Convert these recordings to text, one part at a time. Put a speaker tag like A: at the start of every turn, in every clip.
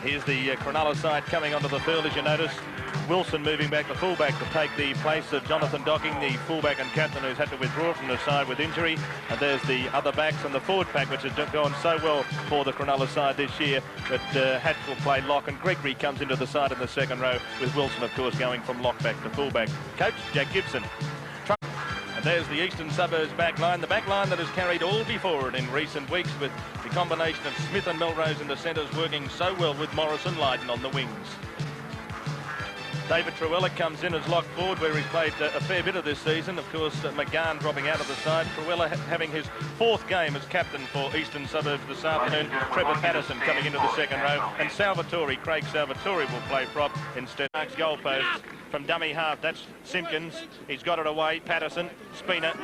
A: Here's the Cronulla side coming onto the field, as you notice. Wilson moving back, the fullback, to take the place of Jonathan Docking, the fullback and captain, who's had to withdraw from the side with injury. And there's the other backs and the forward pack, which has gone so well for the Cronulla side this year. But Hatch will play lock, and Gregory comes into the side in the second row, with Wilson, of course, going from lock back to fullback. Coach, Jack Gibson. And there's the Eastern Suburbs back line, the back line that has carried all before it in recent weeks, with the combination of Smith and Melrose in the centres working so well with Morris and Lydon on the wings. David Cronulla comes in as lock forward, where he's played a fair bit of this season. Of course, McGahn dropping out of the side. Cronulla having his fourth game as captain for Eastern Suburbs this afternoon. Trevor Patterson coming into the second row. And Craig Salvatore will play prop instead. Mark's goalpost from dummy half. That's Simpkins. He's got it away. Patterson. Spina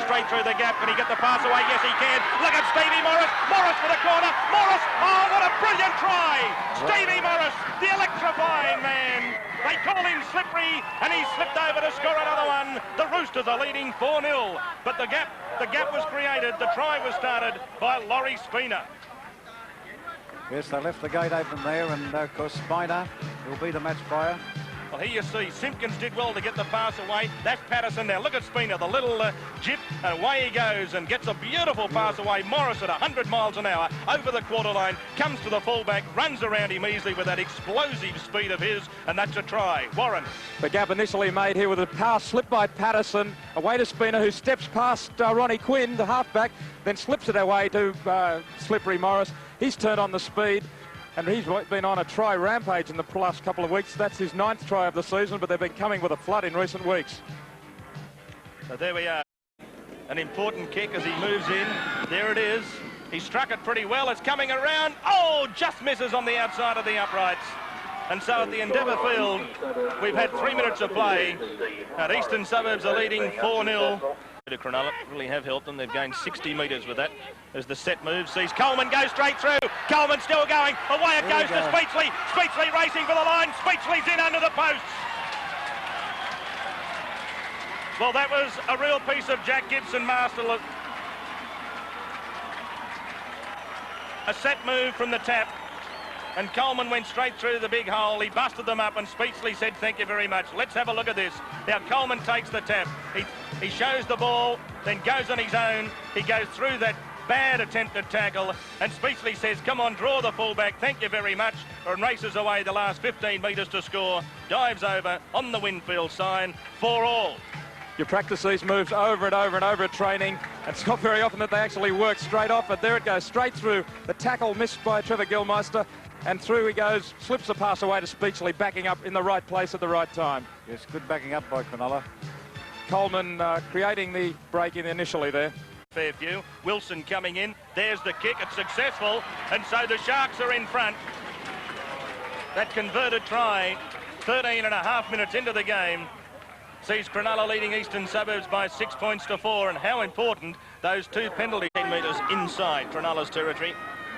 A: straight through the gap. Can he get the pass away? Yes, he can. Look at Stevie Morris. Morris for the corner. Morris. Oh, what a brilliant try. Stevie Morris, the electrifying man. They call him slippery, and he slipped over to score another one. The Roosters are leading 4-0, but the gap was created. The try was started by Laurie Spina.
B: Yes, they left the gate open there, and of course Spina will be the match buyer.
A: Well, here you see Simpkins did well to get the pass away. That's Patterson now. Look at Spina, the little jip, and away he goes and gets a beautiful pass away. Morris at 100 miles an hour over the quarter line, comes to the fullback, runs around him easily with that explosive speed of his, and that's a try. Warren.
C: The gap initially made here with a pass slipped by Patterson, away to Spina, who steps past Ronnie Quinn, the halfback, then slips it away to Slippery Morris. He's turned on the speed, and he's been on a try rampage in the last couple of weeks. That's his 9th try of the season, but they've been coming with a flood in recent weeks.
A: So there we are. An important kick as he moves in. There it is. He struck it pretty well. It's coming around. Oh, just misses on the outside of the uprights. And so at the Endeavour Field, we've had 3 minutes of play. And Eastern Suburbs are leading 4-0. Cronulla really have helped them. They've gained 60 metres with that. As the set moves, sees Coleman go straight through. Coleman still going. Away it goes to Speechley. Speechley racing for the line. Speechley's in under the posts. Well, that was a real piece of Jack Gibson masterly. A set move from the tap. And Coleman went straight through the big hole. He busted them up, and Speechley said, "Thank you very much." Let's have a look at this. Now Coleman takes the tap. He shows the ball, then goes on his own. He goes through that bad attempted tackle, and Speechley says, "Come on, draw the fullback, thank you very much," and races away the last 15 metres to score. Dives over on the Winfield sign, 4-all.
C: You practice these moves over and over and over at training. It's not very often that they actually work straight off, but there it goes, straight through. The tackle missed by Trevor Gilmeister, and through he goes, slips the pass away to Speechley, backing up in the right place at the right time.
B: Yes, good backing up by Cronulla.
C: Coleman creating the break in initially there.
A: Fairview, Wilson coming in, there's the kick, it's successful, and so the Sharks are in front. That converted try, 13 and a half minutes into the game, sees Cronulla leading Eastern Suburbs by 6 points to 4, and how important those 2 penalty 10 metres inside Cronulla's territory.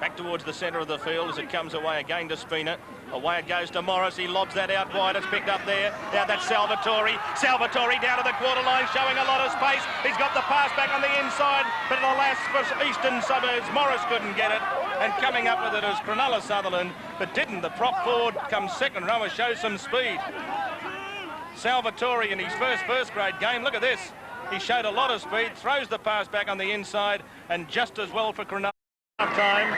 A: Back towards the centre of the field as it comes away again to Spina. Away it goes to Morris. He lobs that out wide. It's picked up there. Now that's Salvatore. Salvatore down to the quarter line, showing a lot of space. He's got the pass back on the inside, but alas for Eastern Suburbs, Morris couldn't get it. And coming up with it is Cronulla Sutherland, but didn't. The prop forward comes second rower, shows some speed. Salvatore in his first grade game. Look at this. He showed a lot of speed, throws the pass back on the inside, and just as well for Cronulla. Half-time,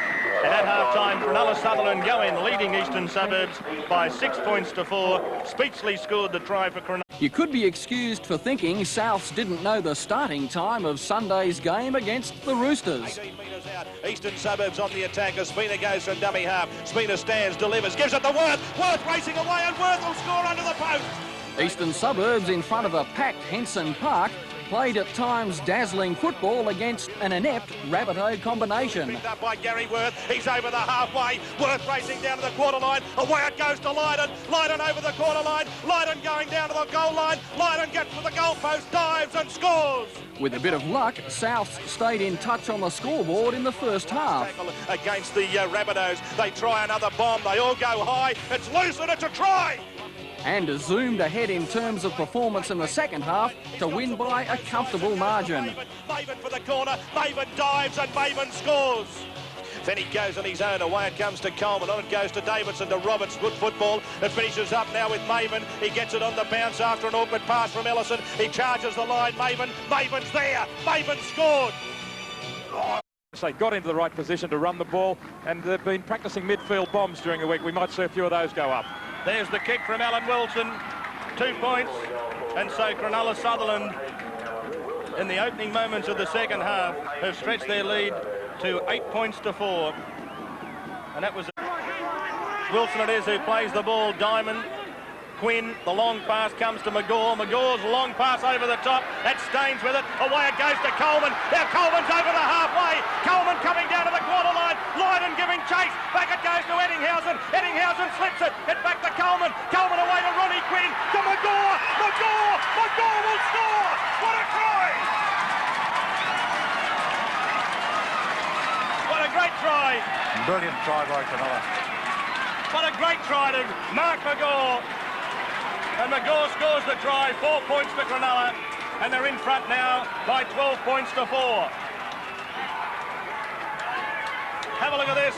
A: and at half-time, Cronulla Sutherland go in, leading Eastern Suburbs by 6 points to 4. Speechley scored the try for Cronulla.
D: You could be excused for thinking Souths didn't know the starting time of Sunday's game against the Roosters.
A: 18 metres out, Eastern Suburbs on the attack as Spina goes from dummy half. Spina stands, delivers, gives it to Worth. Worth racing away, and Worth will score under the post.
D: Eastern Suburbs, in front of a packed Henson Park, played at times dazzling football against an inept Rabbitoh combination.
A: Picked up by Gary Worth. He's over the halfway. Worth racing down to the quarter line. Away it goes to Lydon. Lydon over the quarter line. Lydon going down to the goal line. Lydon gets to the goalpost, dives and scores.
D: With a bit of luck, Souths stayed in touch on the scoreboard in the first half.
A: Against the Rabbitohs. They try another bomb. They all go high. It's loose and it's a try.
D: And zoomed ahead in terms of performance in the second half to win by a comfortable margin.
A: Maven for the corner, Maven dives and Maven scores. Then he goes on his own. Away it comes to Coleman. On it goes to Davidson, to Roberts. Good football. It finishes up now with Maven. He gets it on the bounce after an awkward pass from Ellison. He charges the line. Maven's there. Maven scored.
C: So they got into the right position to run the ball, and they've been practicing midfield bombs during the week. We might see a few of those go up.
A: There's the kick from Alan Wilson. 2 points. And so Cronulla Sutherland, in the opening moments of the second half, have stretched their lead to 8 points to 4. And that was Wilson it is who plays the ball. Diamond. Quinn, the long pass comes to McGaw. McGaw's long pass over the top. That Staines with it. Away it goes to Coleman. Now Coleman's over the halfway. Coleman coming down to the quarter line. Lydon giving chase. Back it goes to Eddinghausen. Eddinghausen slips it. It back to Coleman. Coleman away to Ronnie Quinn. To McGaw. McGaw will score. What a try! What a great try.
B: Brilliant try by Cronulla.
A: What a great try to Mark McGaw. And McGaw scores the try, 4 points to Cronulla, and they're in front now by 12 points to 4. Have a look at this.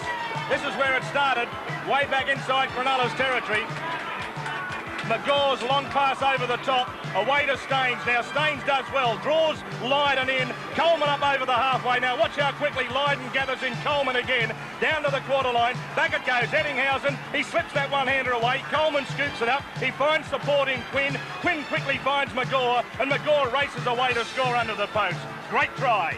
A: This is where it started, way back inside Cronulla's territory. McGaw's long pass over the top, away to Staines. Now Staines does well, draws Lydon in, Coleman up over the halfway. Now watch how quickly Lydon gathers in Coleman again, down to the quarter line. Back it goes, Eddinghausen, he slips that one-hander away. Coleman scoops it up, he finds support in Quinn. Quinn quickly finds McGaw, and McGaw races away to score under the post. Great try.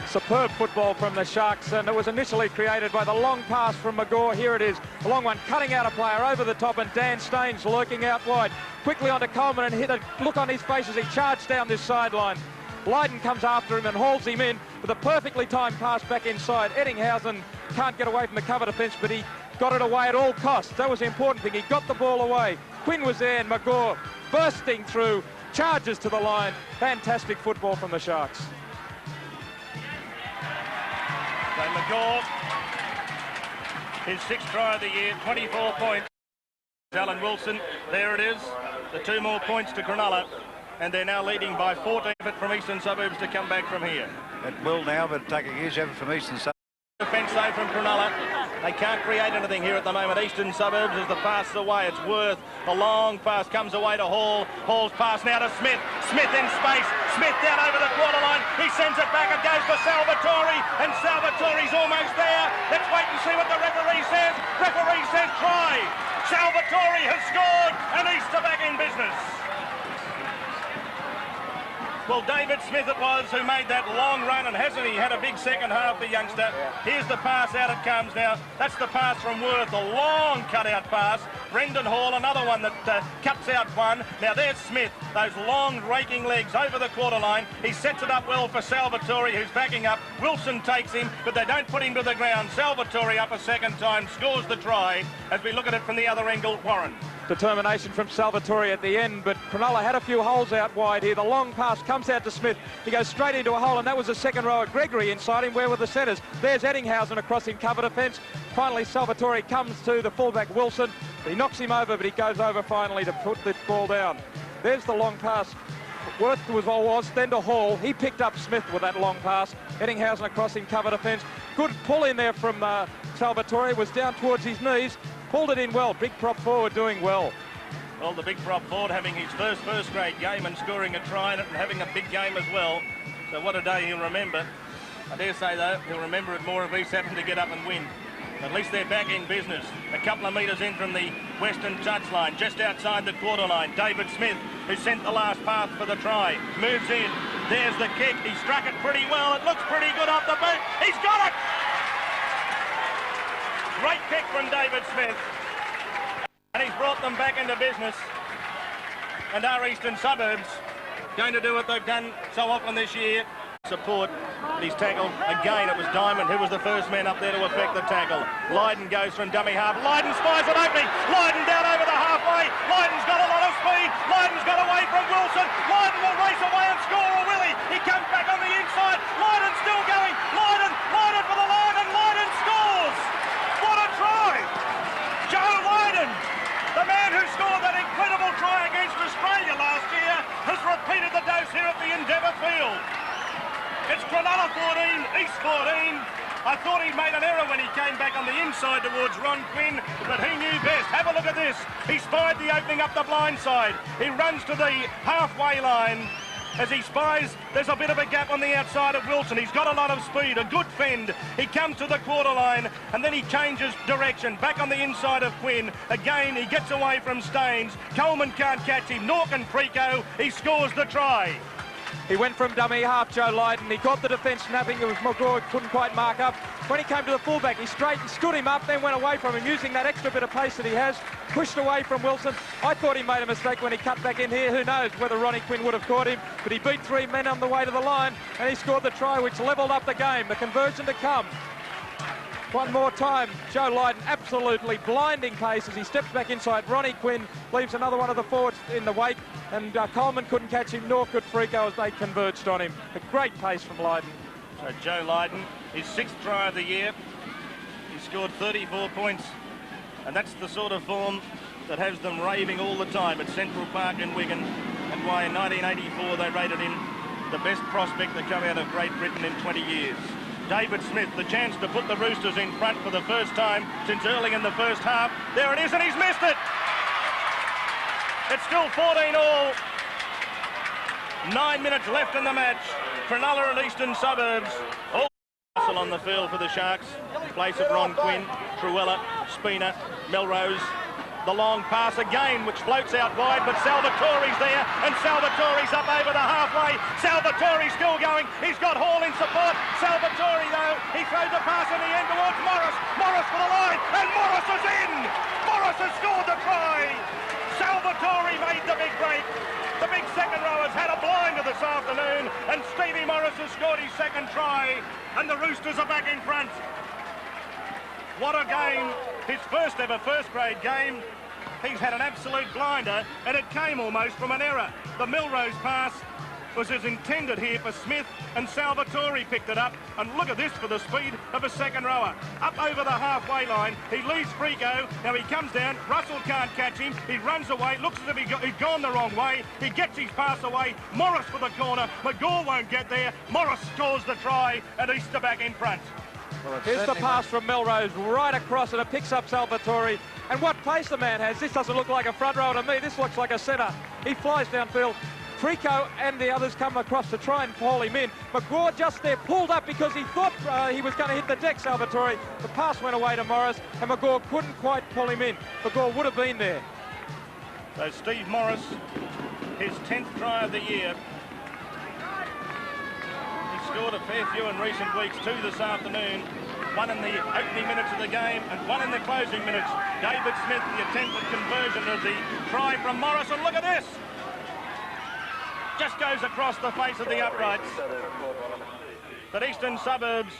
C: Superb football from the Sharks, and it was initially created by the long pass from McGaw. Here it is, a long one cutting out a player over the top, and Dan Staines lurking out wide. Quickly onto Coleman and hit a look on his face as he charged down this sideline. Lydon comes after him and hauls him in with a perfectly timed pass back inside. Eddinghausen can't get away from the cover defence, but he got it away at all costs. That was the important thing. He got the ball away. Quinn was there, and McGaw bursting through, charges to the line. Fantastic football from the Sharks.
A: So McGaw, his 6th try of the year, 24 points. Alan Wilson, there it is, the 2 more points to Cronulla, and they're now leading by 14 from Eastern Suburbs to come back from here.
B: It will now, but take a huge effort from Eastern Suburbs.
A: Defence though from Cronulla. They can't create anything here at the moment. Eastern Suburbs as the pass is away. It's Worth. The long pass comes away to Hall. Hall's pass now to Smith. Smith in space. Smith down over the quarter line. He sends it back. It goes to Salvatore. And Salvatore's almost there. Let's wait and see what the referee says. Referee says try. Salvatore has scored and Easter back in business. Well, David Smith it was who made that long run, and hasn't he had a big second half, the youngster? Here's the pass, out it comes now. That's the pass from Worth, a long cut-out pass. Brendan Hall, another one that cuts out one. Now there's Smith, those long raking legs over the quarter line. He sets it up well for Salvatore, who's backing up. Wilson takes him, but they don't put him to the ground. Salvatore up a second time, scores the try. As we look at it from the other angle, Warren.
C: Determination from Salvatore at the end, but Cronulla had a few holes out wide here. The long pass comes out to Smith. He goes straight into a hole, and that was the second row of Gregory inside him. Where were the centres? There's Eddinghausen across in cover defence. Finally, Salvatore comes to the fullback Wilson. He knocks him over, but he goes over finally to put the ball down. There's the long pass. Worth was then to Hall. He picked up Smith with that long pass. Eddinghausen across in cover defence. Good pull in there from Salvatore. Was down towards his knees. Pulled it in well. Big prop forward doing well.
A: Well, the big prop forward having his first grade game and scoring a try in it and having a big game as well. So what a day he'll remember. I dare say, though, he'll remember it more if he's happened to get up and win. At least they're back in business. A couple of metres in from the western touchline, just outside the quarter line. David Smith, who sent the last pass for the try, moves in. There's the kick. He struck it pretty well. It looks pretty good off the boot. He's got it! Great kick from David Smith. And he's brought them back into business. And our Eastern Suburbs going to do what they've done so often this year. Support. He's tackled again. It was Diamond who was the first man up there to effect the tackle. Lydon goes from dummy half. Lydon spies an opening. Lydon down over the halfway. Lydon's got a lot of speed. Lydon's got away from Wilson. Lydon will race away and score, or will he? He comes back on the inside. Lydon's still going. Lydon for the line, and Lydon scores. What a try! Joe Lydon, the man who scored that incredible try against Australia last year, has repeated the dose here at the Endeavour Field. It's Cronulla 14, East 14. I thought he'd made an error when he came back on the inside towards Ron Quinn, but he knew best. Have a look at this. He spied the opening up the blind side. He runs to the halfway line. As he spies, there's a bit of a gap on the outside of Wilson. He's got a lot of speed, a good fend. He comes to the quarter line, and then he changes direction. Back on the inside of Quinn. Again, he gets away from Staines. Coleman can't catch him. Nork and Frico, he scores the try.
C: He went from dummy half, Joe Lydon. He got the defence snapping. It was McGraw, couldn't quite mark up. When he came to the fullback, he straightened, stood him up, then went away from him, using that extra bit of pace that he has, pushed away from Wilson. I thought he made a mistake when he cut back in here. Who knows whether Ronnie Quinn would have caught him, but he beat 3 men on the way to the line, and he scored the try, which levelled up the game. The conversion to come. One more time, Joe Lydon, absolutely blinding pace as he steps back inside. Ronnie Quinn leaves another one of the forwards in the wake, and Coleman couldn't catch him, nor could Frico as they converged on him. A great pace from Lydon.
A: So Joe Lydon, his 6th try of the year. He scored 34 points, and that's the sort of form that has them raving all the time at Central Park in Wigan, and why in 1984 they rated him the best prospect that come out of Great Britain in 20 years. David Smith, the chance to put the Roosters in front for the first time since early in the first half. There it is, and he's missed it. It's still 14 all. 9 minutes left in the match. Cronulla and Eastern Suburbs all on the field for the Sharks. In place of Ron Quinn, Cronulla, Spina, Melrose. The long pass again, which floats out wide, but Salvatore's there, and Salvatore's up over the halfway. Salvatore's still going. He's got Hall in support. Salvatore, though, he throws a pass in the end towards Morris. Morris for the line, and Morris is in! Morris has scored the try! Salvatore made the big break. The big second rowers had a blinder this afternoon, and Stevie Morris has scored his 2nd try, and the Roosters are back in front. What a game. His first ever first-grade game. He's had an absolute blinder, and it came almost from an error. The Melrose pass was as intended here for Smith, and Salvatore picked it up. And look at this for the speed of a second rower. Up over the halfway line, he leaves Frico. Now he comes down, Russell can't catch him. He runs away, looks as if he's gone the wrong way. He gets his pass away. Morris for the corner. McGaw won't get there. Morris scores the try, and Easter back in front.
B: Well,
C: here's the pass from Melrose right across, and it picks up Salvatore. And what pace the man has. This doesn't look like a front rower to me. This looks like a centre. He flies downfield. Frico and the others come across to try and haul him in. McGraw just there pulled up because he thought he was going to hit the deck, Salvatore. The pass went away to Morris, and McGraw couldn't quite pull him in. McGraw would have been there.
A: So Steve Morris, his 10th try of the year. Scored a fair few in recent weeks, 2 this afternoon, 1 in the opening minutes of the game and 1 in the closing minutes. David Smith, the attempted conversion of the try from Morris, and look at this! Just goes across the face of the uprights. But Eastern Suburbs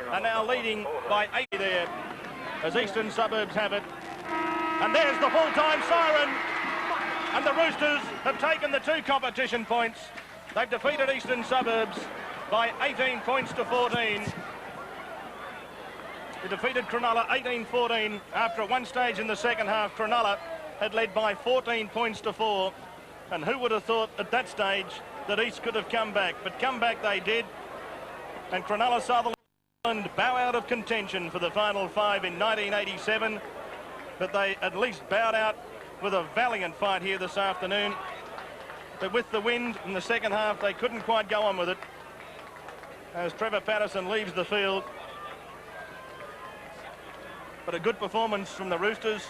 A: are now leading by 80 there, as Eastern Suburbs have it. And there's the full-time siren, and the Roosters have taken the 2 competition points. They've defeated Eastern Suburbs by 18 points to 14. They defeated Cronulla 18-14 after at one stage in the second half Cronulla had led by 14 points to 4. And who would have thought at that stage that East could have come back? But come back they did. And Cronulla Sutherland bow out of contention for the final 5 in 1987. But they at least bowed out with a valiant fight here this afternoon. But with the wind in the second half, they couldn't quite go on with it as Trevor Patterson leaves the field. But a good performance from the Roosters,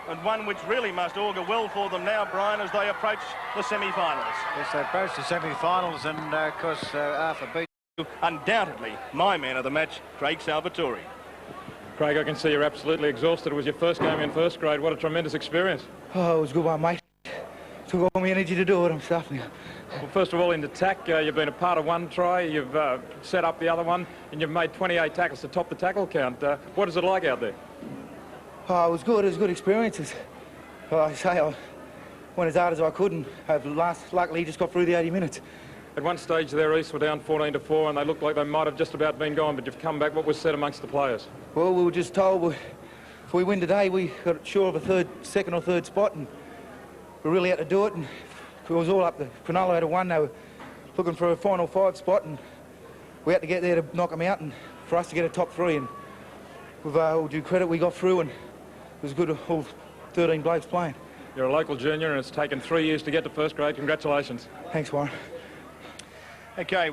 A: and one which really must augur well for them now, Brian, as they approach the semi-finals.
B: Yes, they approach the semi-finals, and of course, Arthur beat.
A: Undoubtedly, my man of the match, Craig Salvatore.
C: Craig, I can see you're absolutely exhausted. It was your first game in first grade. What a tremendous experience.
E: Oh, it was a good one, mate. Took all my energy to do it. I'm stuffed now.
C: Well, first of all, in attack, you've been a part of one try, you've set up the other one, and you've made 28 tackles to top the tackle count. What is it like out there?
E: Oh, it was good. It was good experiences. Like I say, I went as hard as I could, and luckily just got through the 80 minutes.
C: At one stage there, East were down 14-4, and they looked like they might have just about been gone, but you've come back. What was said amongst the players?
E: Well, we were just told if we win today, we got sure of a second or third spot, and we really had to do it. And it was all up to Cronulla had won. They were looking for a final 5 spot, and we had to get there to knock them out. And for us to get a top 3, and with all due credit, we got through, and it was good, all 13 blokes playing.
C: You're a local junior and it's taken 3 years to get to first grade. Congratulations.
E: Thanks, Warren.
A: Okay.